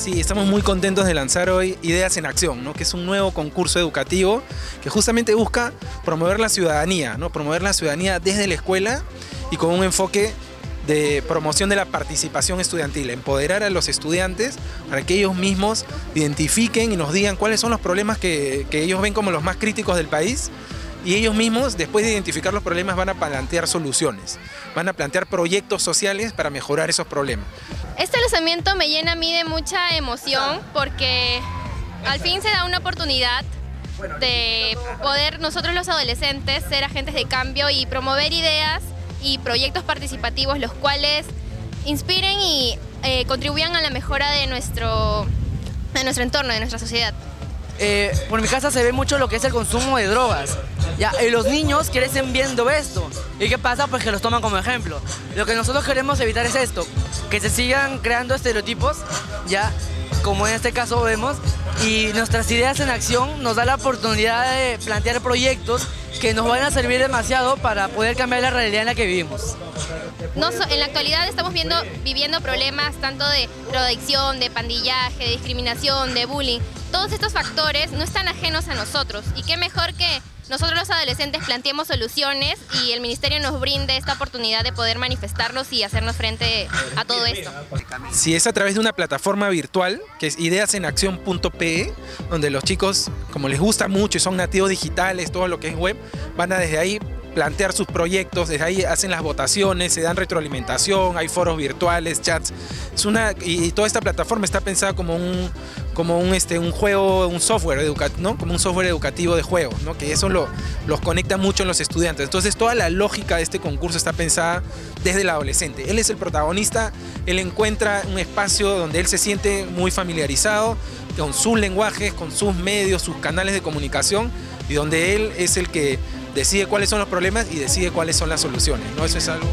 Sí, estamos muy contentos de lanzar hoy Ideas en Acción, ¿no? Que es un nuevo concurso educativo que justamente busca promover la ciudadanía, ¿no? Promover la ciudadanía desde la escuela y con un enfoque de promoción de la participación estudiantil, empoderar a los estudiantes para que ellos mismos identifiquen y nos digan cuáles son los problemas que ellos ven como los más críticos del país, y ellos mismos, después de identificar los problemas, van a plantear soluciones, van a plantear proyectos sociales para mejorar esos problemas. Este lanzamiento me llena a mí de mucha emoción porque al fin se da una oportunidad de poder nosotros los adolescentes ser agentes de cambio y promover ideas y proyectos participativos los cuales inspiren y contribuyan a la mejora de nuestro entorno, de nuestra sociedad. Por mi casa se ve mucho lo que es el consumo de drogas. Ya, y los niños crecen viendo esto. ¿Y qué pasa? Pues que los toman como ejemplo. Lo que nosotros queremos evitar es esto, que se sigan creando estereotipos, ya, como en este caso vemos, y nuestras ideas en acción nos da la oportunidad de plantear proyectos que nos van a servir demasiado para poder cambiar la realidad en la que vivimos. En la actualidad estamos viviendo problemas tanto de drogadicción, de pandillaje, de discriminación, de bullying. Todos estos factores no están ajenos a nosotros y qué mejor que nosotros los adolescentes planteemos soluciones y el ministerio nos brinde esta oportunidad de poder manifestarnos y hacernos frente a todo esto. Si es a través de una plataforma virtual, que es ideasenaccion.pe, donde los chicos, como les gusta mucho y son nativos digitales, todo lo que es web, van a desde ahí plantear sus proyectos, desde ahí hacen las votaciones, se dan retroalimentación, hay foros virtuales, chats. Y toda esta plataforma está pensada como un juego, un software educativo, ¿no? Como un software educativo de juegos, ¿no? Que eso los conecta mucho en los estudiantes. Entonces toda la lógica de este concurso está pensada desde el adolescente. Él es el protagonista, él encuentra un espacio donde él se siente muy familiarizado con sus lenguajes, con sus medios, sus canales de comunicación, y donde él es el que decide cuáles son los problemas y decide cuáles son las soluciones, ¿no? Eso es algo